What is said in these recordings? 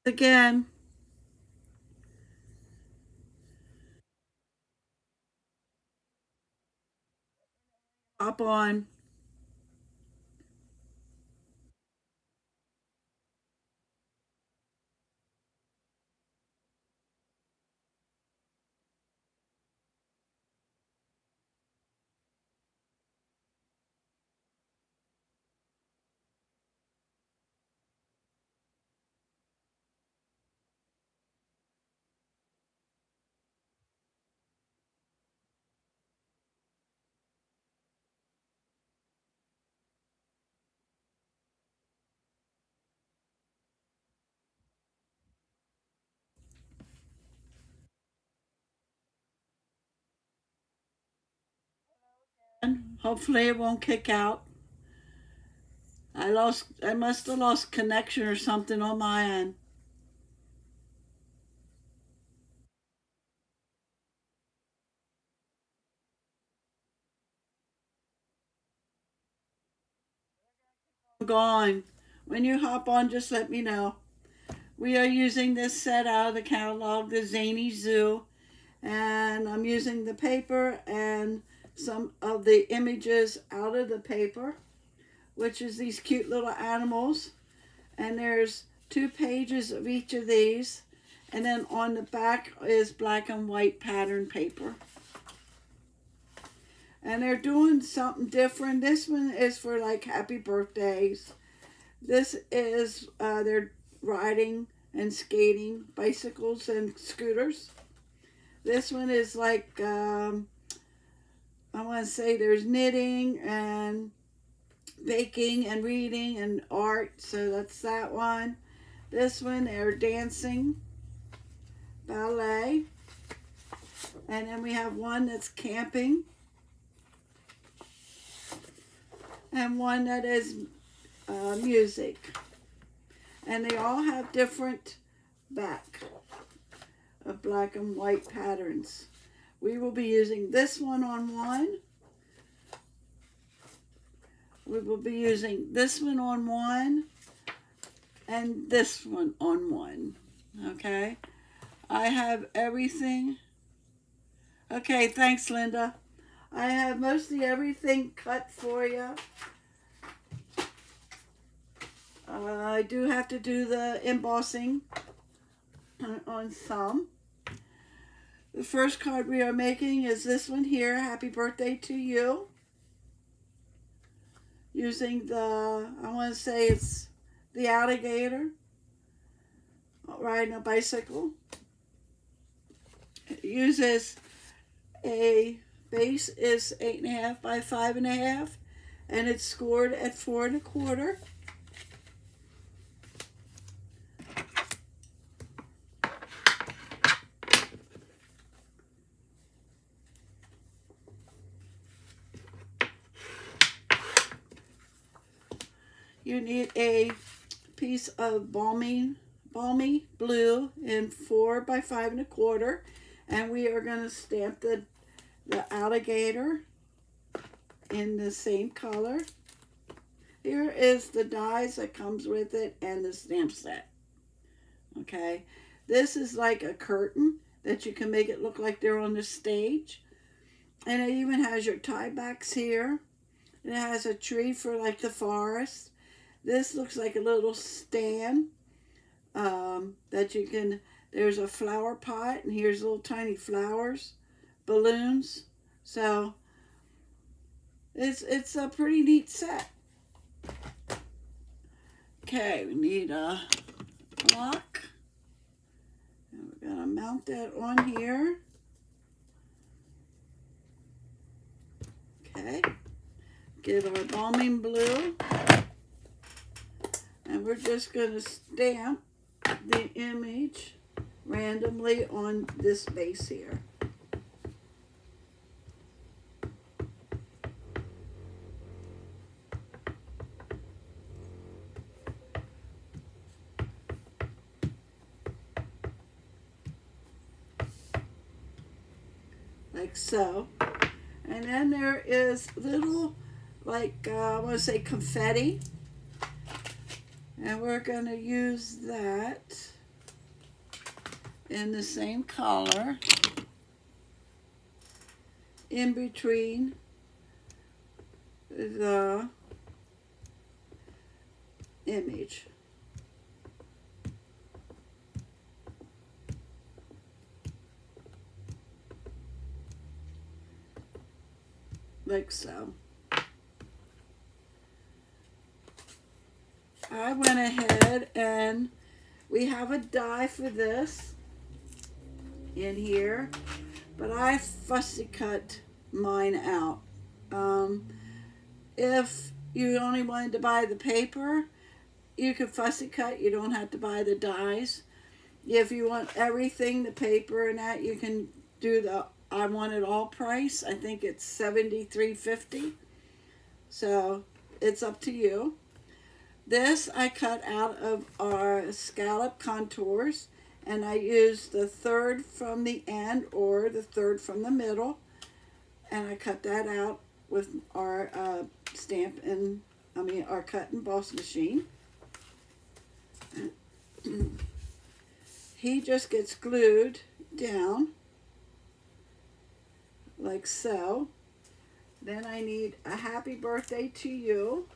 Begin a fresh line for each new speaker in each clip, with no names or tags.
Again, hop on. And hopefully it won't kick out. I must have lost connection or something on my end. I'm gone. When you hop on, just let me know. We are using this set out of the catalog, the Zany Zoo, and I'm using the paper and some of the images out of the paper, which is these cute little animals. And there's 2 pages of each of these, and then on the back is black and white pattern paper. And they're doing something different. This one is for like happy birthdays. This is they're riding and skating bicycles and scooters. This one is like I want to say there's knitting and baking and reading and art, so that's that one. This one they're dancing, ballet, and then we have one that's camping, and one that is music, and they all have different back of black and white patterns. We will be using this one on one. We will be using this one on one and this one on one. Okay? I have everything. Okay, thanks, Linda. I have mostly everything cut for you. I do have to do the embossing on some. The first card we are making is this one here, Happy Birthday to You. Using the, I want to say it's the alligator riding a bicycle. It uses a base is 8.5 by 5.5, and it's scored at 4.25. You need a piece of balmy blue in 4 by 5.25, and we are going to stamp the alligator in the same color. Here is the dies that comes with it and the stamp set. Okay, this is like a curtain that you can make it look like they're on the stage, and it even has your tie backs here. It has a tree for like the forest. This looks like a little stand that you can, there's a flower pot, and here's little tiny flowers, balloons. So it's a pretty neat set. Okay, we need a block. And we're gonna mount that on here. Okay, get our balming blue, and we're just gonna stamp the image randomly on this base here. Like so. And then there is little, like, I want to say confetti. And we're going to use that in the same color in between the image. Like so. I went ahead and we have a die for this in here, but I fussy cut mine out. If you only wanted to buy the paper, you could fussy cut. You don't have to buy the dies. If you want everything, the paper and that, you can do the I want it all price. I think it's $73.50. So it's up to you. This I cut out of our scallop contours, and I used the third from the end or the third from the middle, and I cut that out with our our cut and emboss machine. He just gets glued down like so. Then I need a happy birthday to you.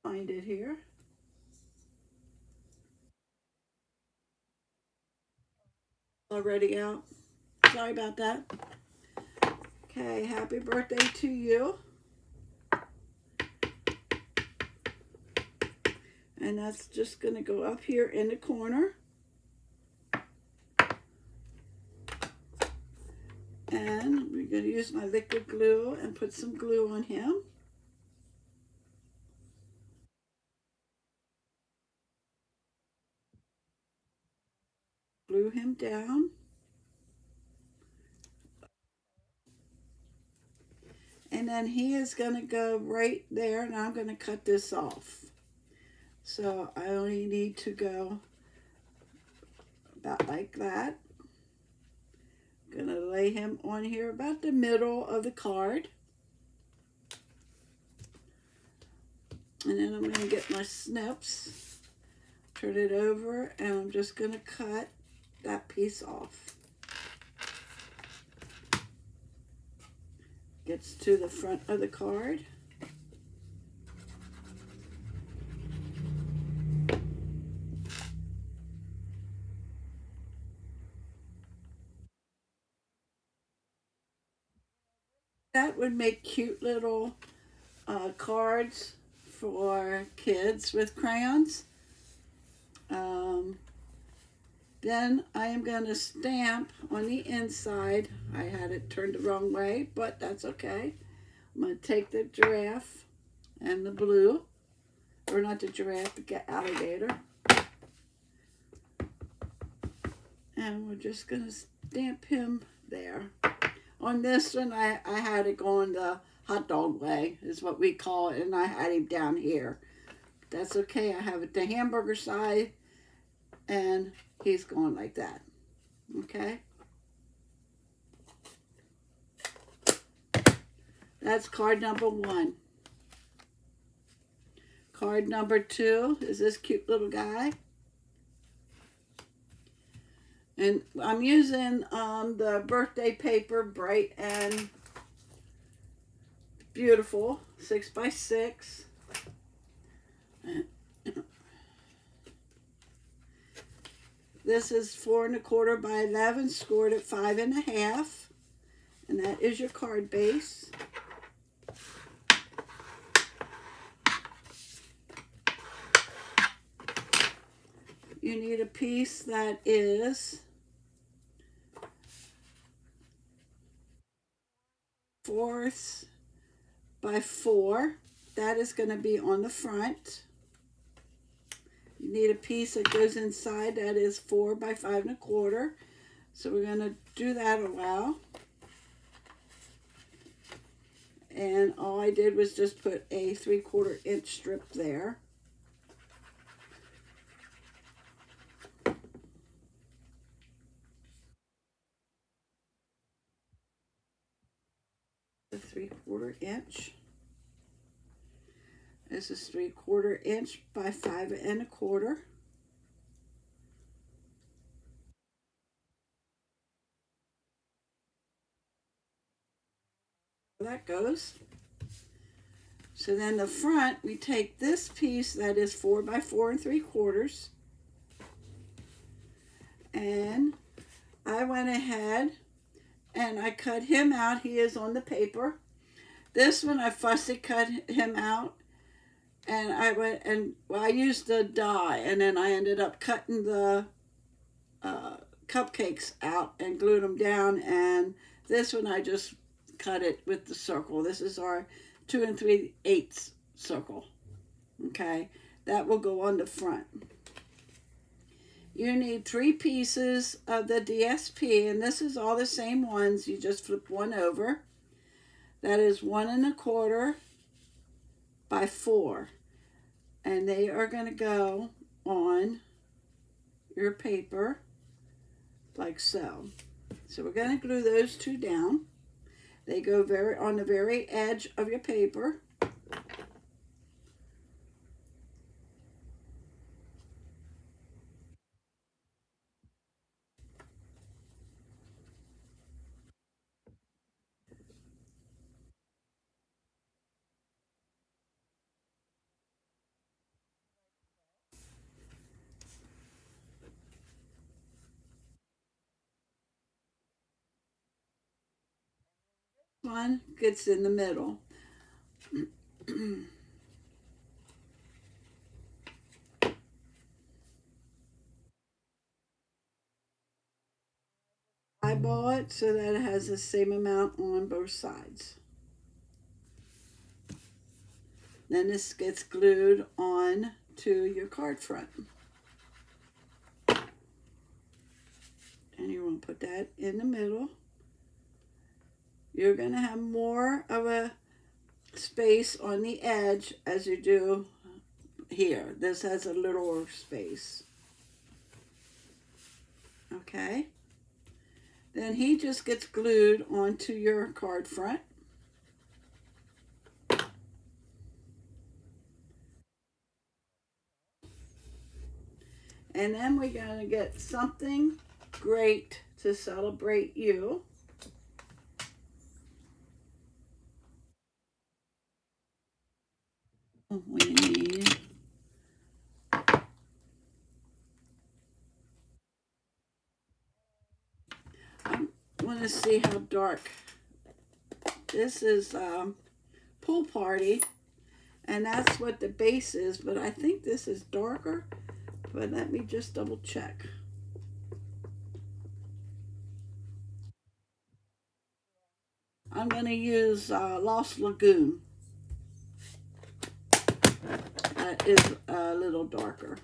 Find it here. Already out. Sorry about that. Okay, happy birthday to you. And that's just going to go up here in the corner. And we're going to use my liquid glue and put some glue on him. Glue him down. And then he is going to go right there, and I'm going to cut this off. So I only need to go about like that. I'm going to lay him on here about the middle of the card. And then I'm going to get my snips, turn it over, and I'm just going to cut that piece off. Gets to the front of the card. That would make cute little cards for kids with crayons. Then I am going to stamp on the inside. I had it turned the wrong way, but that's okay. I'm going to take the giraffe and the blue, or not the giraffe, the alligator. And we're just going to stamp him there. On this one, I had it going the hot dog way, is what we call it, and I had him down here. That's okay. I have it the hamburger side, and he's going like that. Okay? That's card number 1. Card number 2 is this cute little guy. And I'm using the birthday paper, bright and beautiful, 6x6. This is 4 1/4 by 11, scored at 5 1/2, and that is your card base. You need a piece that is 4 by 4. That is going to be on the front. You need a piece that goes inside that is 4 by 5 1/4. So we're going to do that a while. And all I did was just put a 3/4 inch strip there. The 3/4 inch. This is 3/4 inch by 5 1/4. That goes. So then the front, we take this piece that is 4 by 4 3/4, and I went ahead and I cut him out. He is on the paper. This one I fussy cut him out, and I went and I used the die, and then I ended up cutting the cupcakes out and glued them down. And this one I just cut it with the circle. This is our 2 3/8 circle. Okay, that will go on the front. You need 3 pieces of the DSP, and this is all the same ones. You just flip one over. That is 1 1/4 by 4, and they are going to go on your paper like so. So we're going to glue those 2 down. They go on the very edge of your paper. One gets in the middle. Eyeball it so that it has the same amount on both sides. Then this gets glued on to your card front. And you want to put that in the middle. You're going to have more of a space on the edge as you do here. This has a little space. Okay. Then he just gets glued onto your card front. And then we're going to get something great to celebrate you. We need I want to see how dark. This is Pool Party, and that's what the base is, but I think this is darker. But let me just double check. I'm going to use Lost Lagoon. That is a little darker.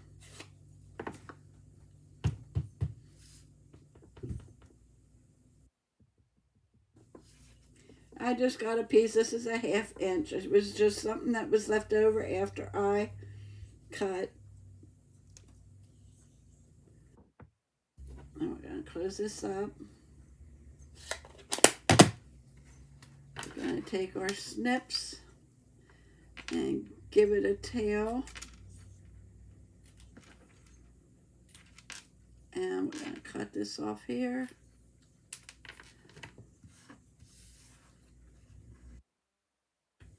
I just got a piece. This is a 1/2 inch. It was just something that was left over after I cut. And we're going to close this up. We're going to take our snips and give it a tail. And we're going to cut this off here.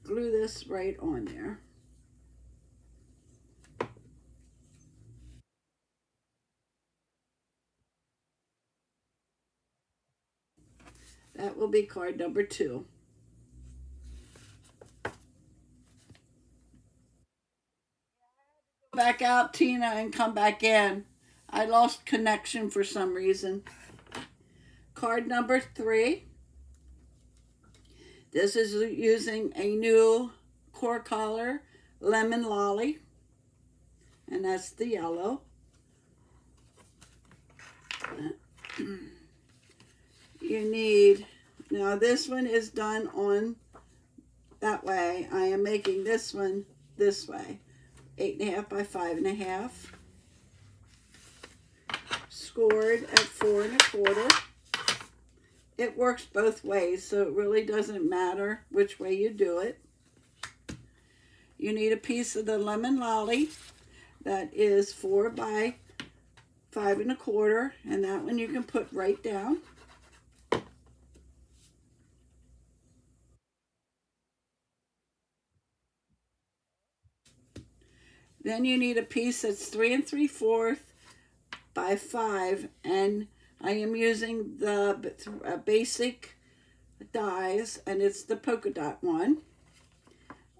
Glue this right on there. That will be card number 2. Back out, Tina, and come back in. I lost connection for some reason. Card number 3. This is using a new core color, Lemon Lolly, and that's the yellow. You need, now this one is done on that way. I am making this one this way, 8 1/2 by 5 1/2, scored at 4 1/4. It works both ways, so it really doesn't matter which way you do it. you need a piece of the lemon lolly that is 4 by 5 1/4, and that one you can put right down. Then you need a piece that's 3 3/4 by 5, and I am using the basic dies, and it's the polka dot one.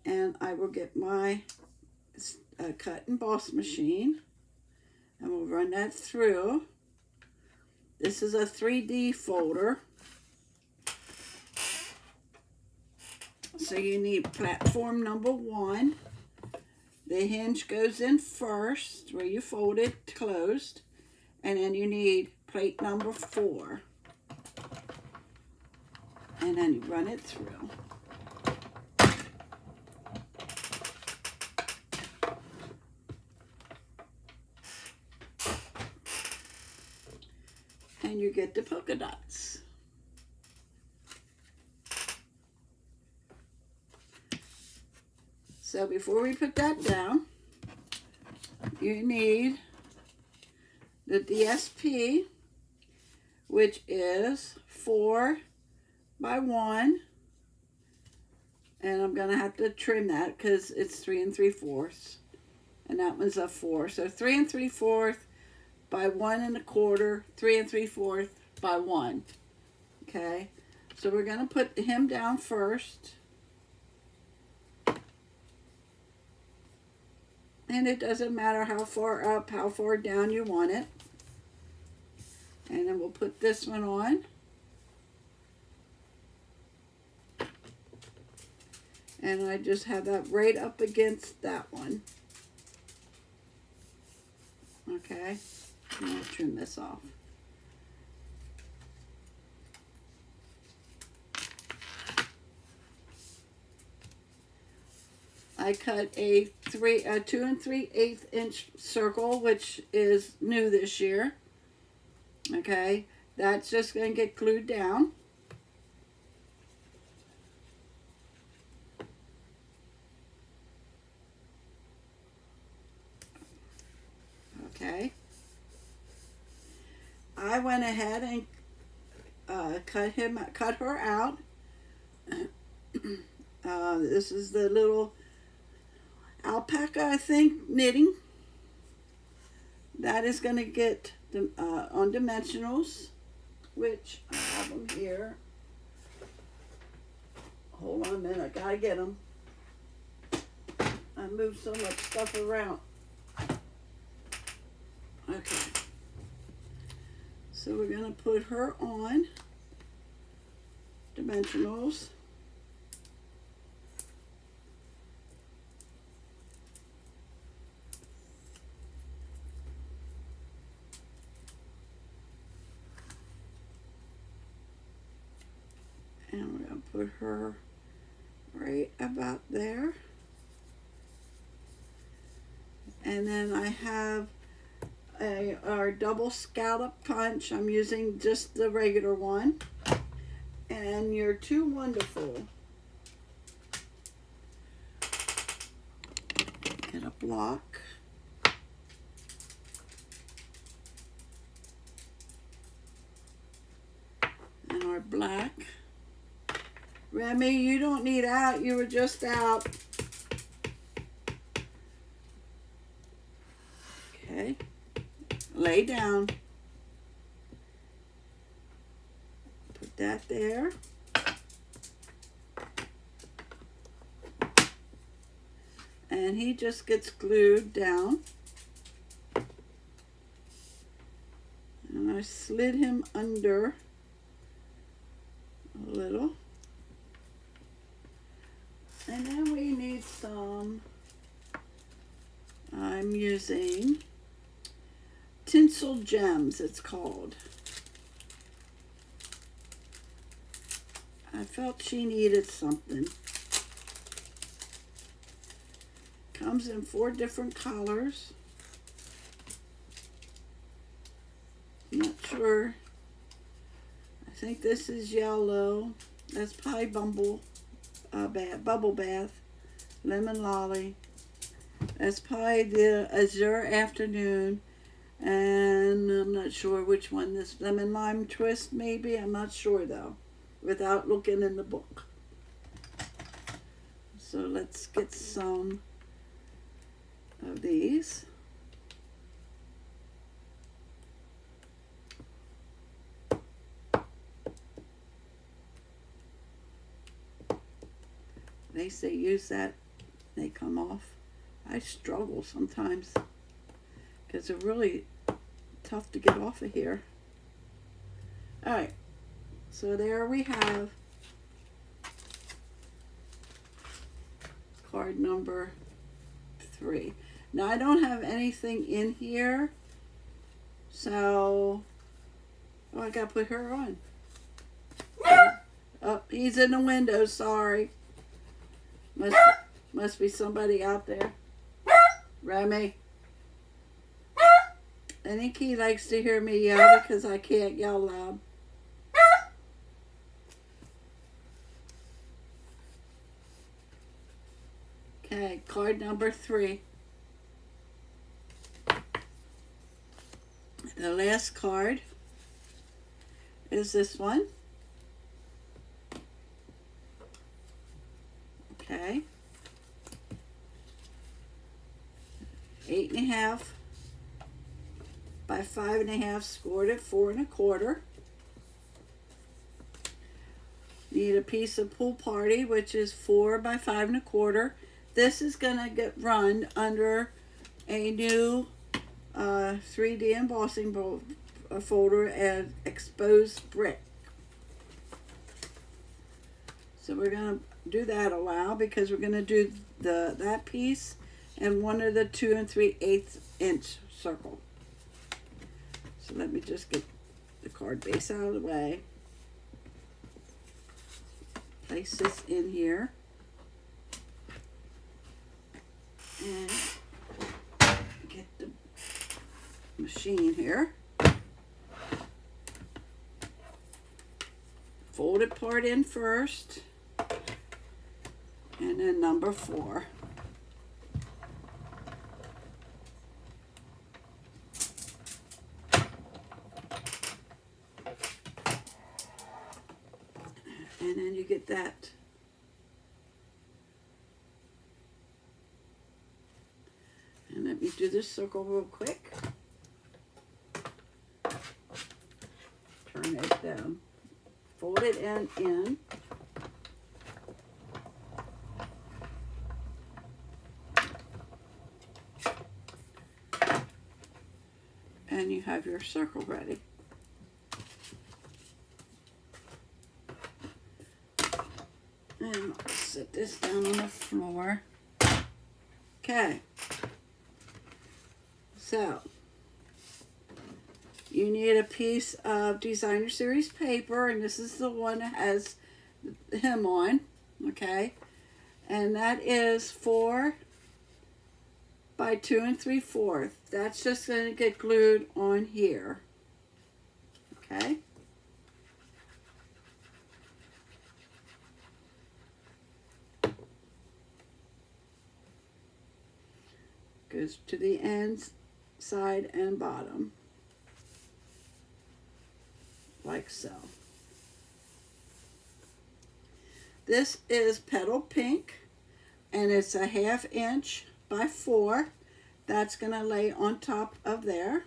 And I will get my cut and emboss machine, and we'll run that through. This is a 3D folder. So you need platform number 1. The hinge goes in first, where you fold it closed. And then you need plate number 4. And then you run it through. And you get the polka dots. So before we put that down, you need the DSP, which is 4 by 1, and I'm gonna have to trim that because it's 3 3/4, and that one's a 4. So 3 3/4 by 1 1/4, 3 3/4 by 1. Okay, so we're gonna put him down first. And it doesn't matter how far up, how far down you want it. And then we'll put this one on. And I just have that right up against that one. Okay, and I'll trim this off. I cut a 2 3/8 inch circle, which is new this year. Okay, that's just going to get glued down. Okay, I went ahead and cut her out. This is the little alpaca, I think, knitting. That is going to get on dimensionals, which I have them here. Hold on a minute, I gotta get them. I moved so much stuff around. Okay, so we're going to put her on dimensionals. And we're going to put her right about there. And then I have our double scallop punch. I'm using just the regular one. And you're too wonderful. Get a block. And our black. Remy, you don't need out. You were just out. Okay. Lay down. Put that there. And he just gets glued down. And I slid him under a little. And then we need some, I'm using Tinsel Gems, it's called. I felt she needed something. Comes in 4 different colors. I'm not sure. I think this is yellow. That's probably Bubble Bath. lemon lolly. That's probably the azure afternoon. And I'm not sure which one, this lemon lime twist maybe. I'm not sure though, without looking in the book. So let's get some of these. They say use that, they come off. I struggle sometimes because they're really tough to get off of here. All right, so there we have card number 3. Now I don't have anything in here, so I gotta put her on. Oh, he's in the window, sorry. Must be somebody out there. Remy. I think he likes to hear me yell because I can't yell loud. Okay, card number 3. The last card is this one. Okay. 8.5 by 5.5, scored at 4 1/4. Need a piece of Pool Party, which is 4 by 5 1/4. This is gonna get run under a new 3D embossing folder and exposed brick. So we're gonna do that a while because we're gonna do that piece and one of the 2 3/8 inch circle. So let me just get the card base out of the way. Place this in here. And get the machine here. Folded part in first. And then number 4. And then you get that. And let me do this circle real quick. Turn it down. Fold it in. And you have your circle ready. And I'll set this down on the floor. Okay. So, you need a piece of Designer Series paper, and this is the one that has him on, okay? And that is 4 by 2 3/4. That's just going to get glued on here, okay? Goes to the ends, side and bottom, like so. This is Petal Pink, and it's a 1/2 inch by 4. That's going to lay on top of there.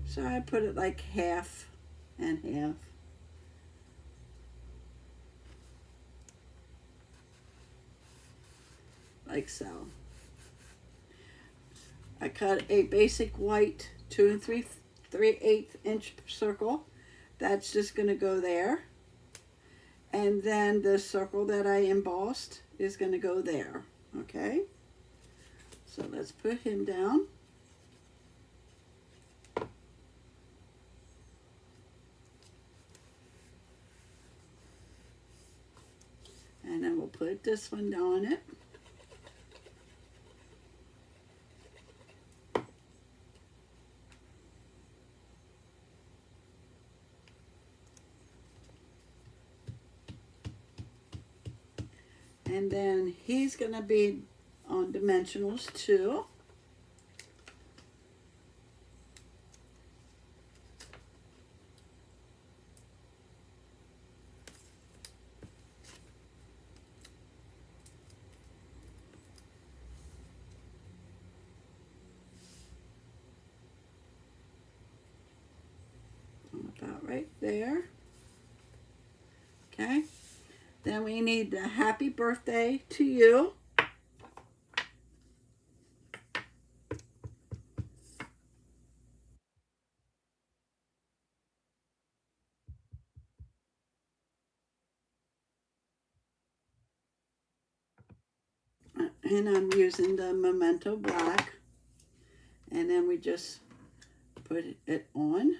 So I put it like 1/2 and 1/2. Like so. I cut a basic white 2 3/8 inch circle. That's just going to go there. And then the circle that I embossed is going to go there. Okay? So let's put him down. And then we'll put this one on it. And then he's going to be on dimensionals too. About right there. Okay. Then we need the happy birthday to you. And I'm using the Memento Black. And then we just put it on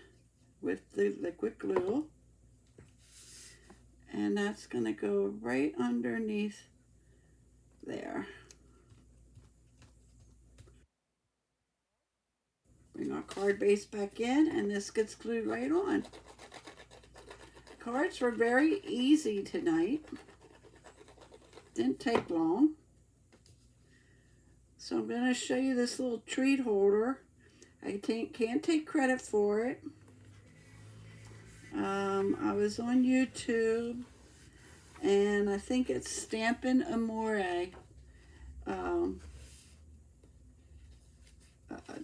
with the liquid glue. And that's going to go right underneath there. Bring our card base back in, and this gets glued right on. Cards were very easy tonight. Didn't take long. So I'm going to show you this little treat holder. I can't take credit for it. I was on YouTube, and I think it's Stampin' Amore.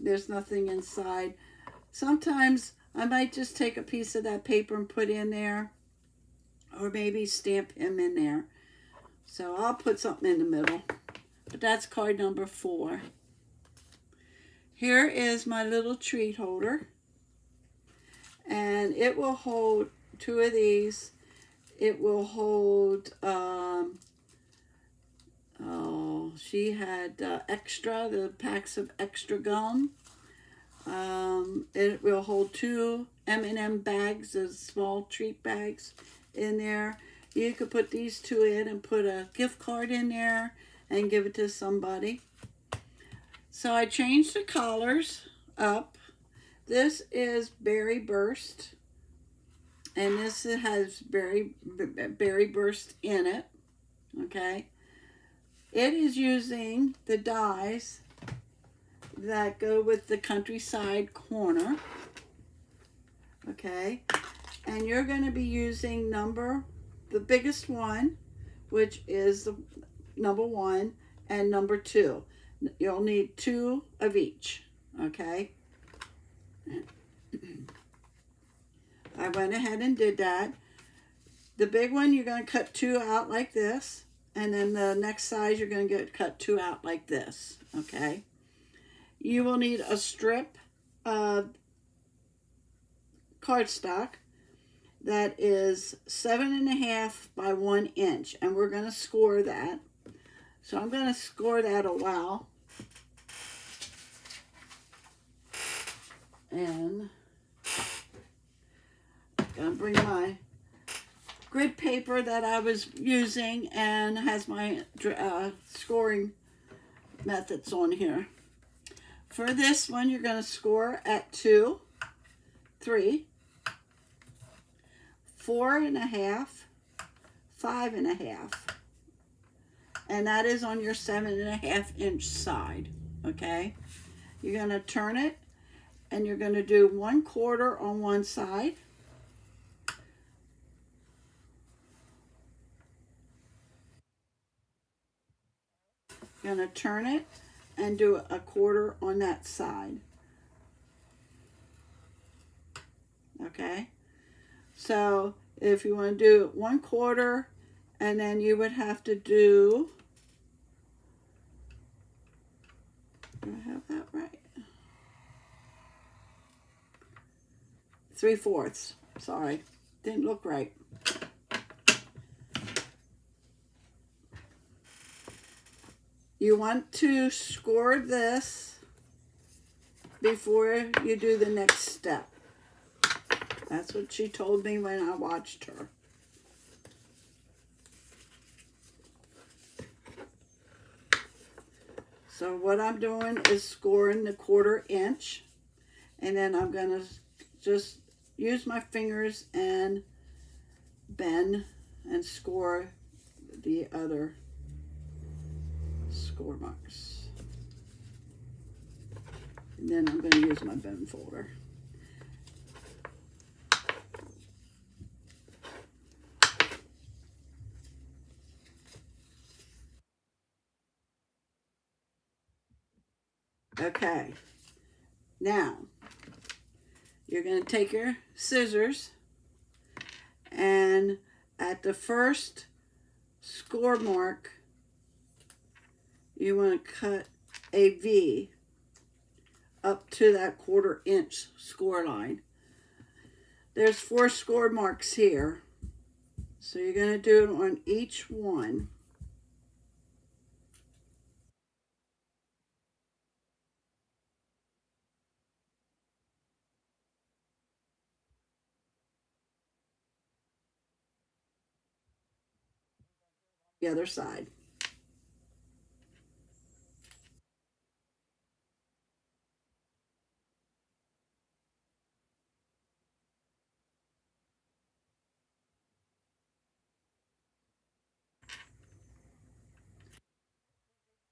There's nothing inside. Sometimes I might just take a piece of that paper and put in there, or maybe stamp him in there. So I'll put something in the middle. But that's card number 4. Here is my little treat holder. And it will hold 2 of these. It will hold, she had extra, the packs of extra gum. It will hold 2 M&M bags, those small treat bags in there. You could put these 2 in and put a gift card in there and give it to somebody. So I changed the collars up. This is Berry Burst, and this has Berry Burst in it, okay? It is using the dies that go with the countryside corner, okay? And you're going to be using the biggest one, which is the number 1, and number 2. You'll need 2 of each, okay? I went ahead and did that. The big one, you're going to cut 2 out like this, and then the next size, you're going to cut 2 out like this, okay? You will need a strip of cardstock that is 7.5 by 1 inch, and we're going to score that. So I'm going to score that a while. And I'm going to bring my grid paper that I was using and has my scoring methods on here. For this one, you're going to score at 2, 3, 4.5, 5.5. And that is on your 7.5 inch side, okay? You're going to turn it, and you're going to do 1/4 on one side. You're going to turn it and do 1/4 on that side. Okay? So if you want to do 1/4, and then you would have to do, do I have that right? 3/4. Sorry, didn't look right. You want to score this before you do the next step. That's what she told me when I watched her. So what I'm doing is scoring the 1/4 inch, and then I'm going to just use my fingers and bend and score the other score marks. And then I'm going to use my bone folder. Okay, now you're going to take your scissors and at the first score mark, you want to cut a V up to that 1/4 inch score line. There's 4 score marks here, so you're going to do it on each one. The other side.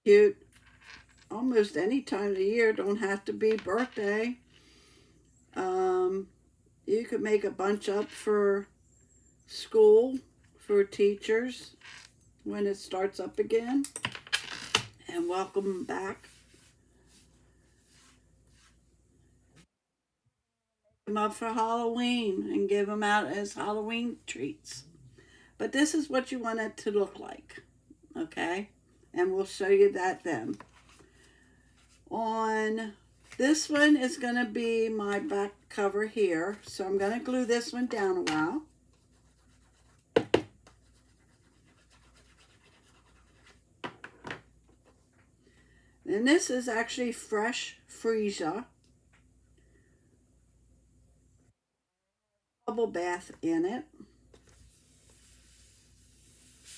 Cute. Almost any time of the year, don't have to be birthday. You could make a bunch up for school, for teachers when it starts up again, and welcome them back. Them up for Halloween and give them out as Halloween treats. But this is what you want it to look like, okay? And we'll show you that then. On this one is going to be my back cover here, so I'm going to glue this one down a while. And this is actually fresh freesia. Bubble bath in it.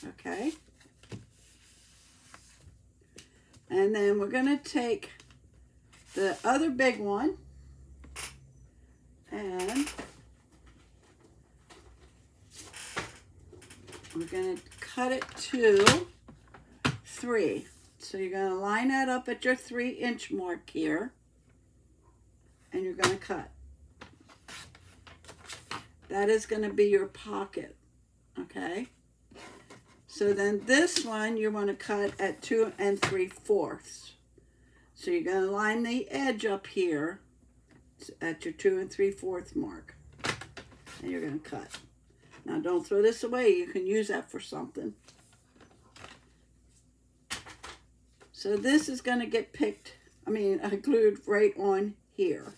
Okay. And then we're going to take the other big one and we're going to cut it to 3. So you're going to line that up at your 3-inch mark here and you're going to cut. That is going to be your pocket, okay? So then this one you want to cut at 2 3/4. So you're going to line the edge up here at your 2 3/4 mark. And you're going to cut. Now don't throw this away. You can use that for something. So this is going to get glued right on here.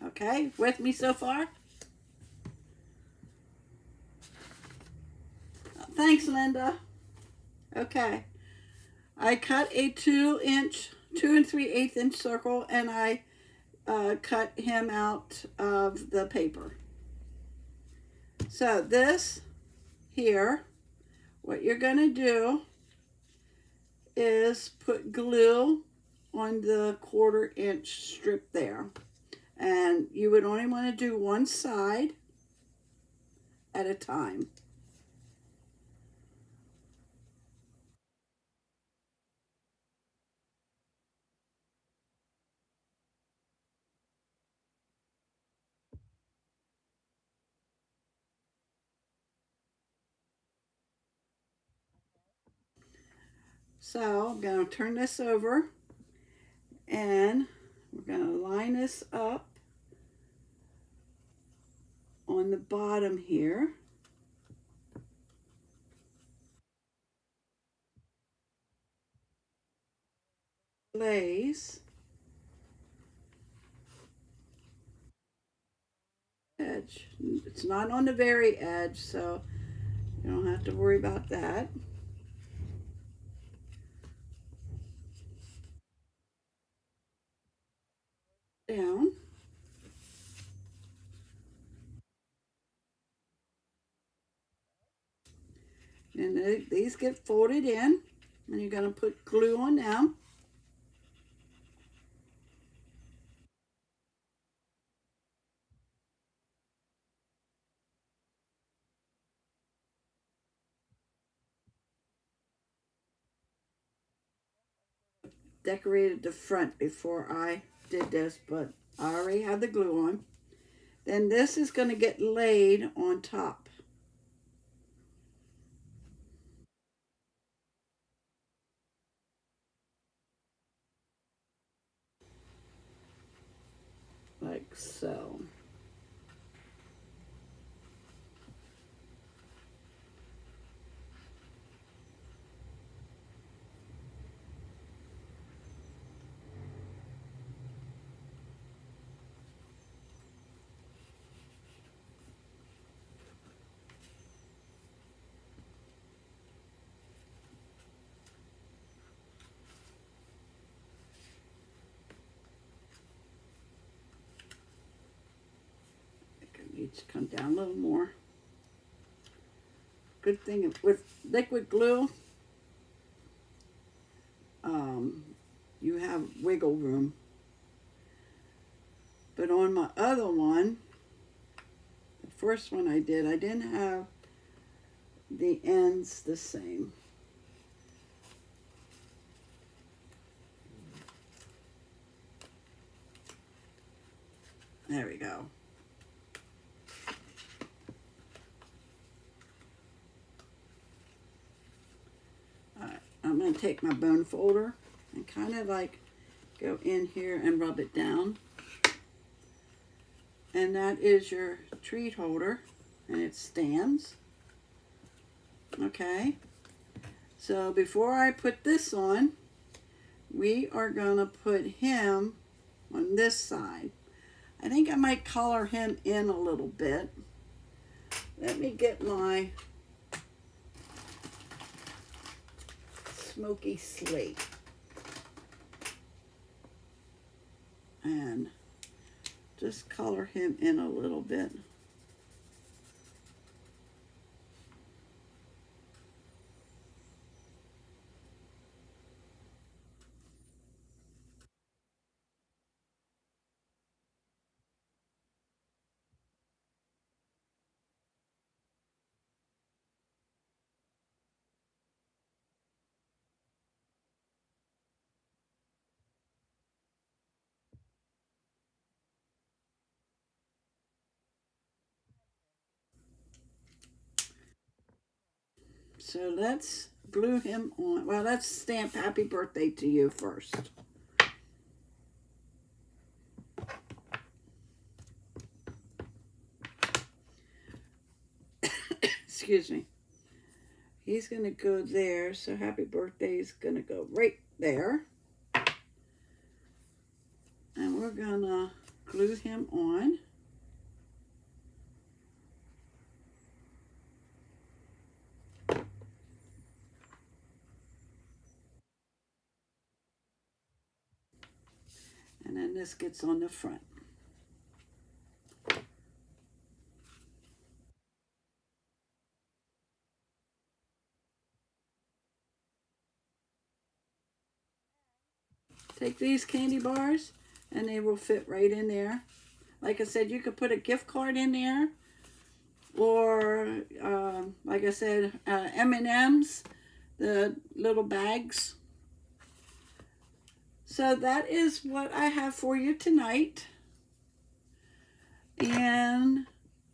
Okay, with me so far? Thanks, Linda. Okay, I cut a 2 3/8 circle and I cut him out of the paper. So this here, what you're going to do is put glue on the 1/4 inch strip there. And you would only want to do one side at a time. So I'm going to turn this over and we're going to line this up on the bottom here. Lace edge. It's not on the very edge, so you don't have to worry about that. Down. And these get folded in. And you're going to put glue on them. Decorated the front before I did this, but I already had the glue on. Then this is going to get laid on top. Like so. It needs to come down a little more. Good thing with liquid glue, you have wiggle room. But on my other one, the first one I didn't have the ends the same. There we go. Alright, I'm going to take my bone folder and kind of like go in here and rub it down. And that is your treat holder, and it stands. Okay, so before I put this on, we are going to put him on this side. I think I might color him in a little bit. Let me get my smoky slate. And just color him in a little bit. So let's glue him on. Well, let's stamp happy birthday to you first. Excuse me. He's going to go there, so happy birthday is going to go right there. And we're going to glue him on. And then this gets on the front. Take these candy bars and they will fit right in there. Like I said, you could put a gift card in there, or like I said, M&Ms, the little bags. So that is what I have for you tonight. And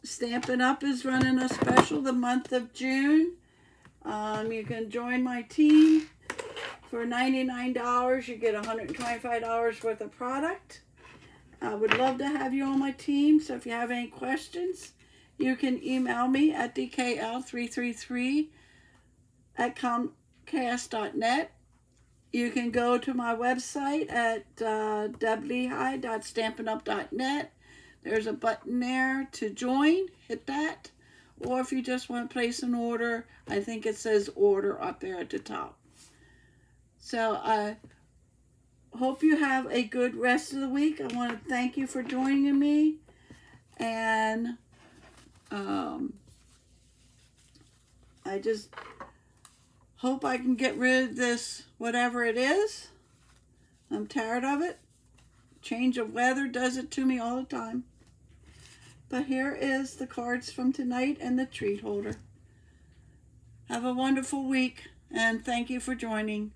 Stampin' Up! Is running a special the month of June. You can join my team. For $99, you get $125 worth of product. I would love to have you on my team, so if you have any questions, you can email me at dkl333@comcast.net. You can go to my website at wlehigh.stampinup.net. There's a button there to join. Hit that. Or if you just want to place an order, I think it says order up there at the top. So I hope you have a good rest of the week. I want to thank you for joining me. And I just Hope I can get rid of this, whatever it is. I'm tired of it. Change of weather does it to me all the time. But here is the cards from tonight and the treat holder. Have a wonderful week, and thank you for joining.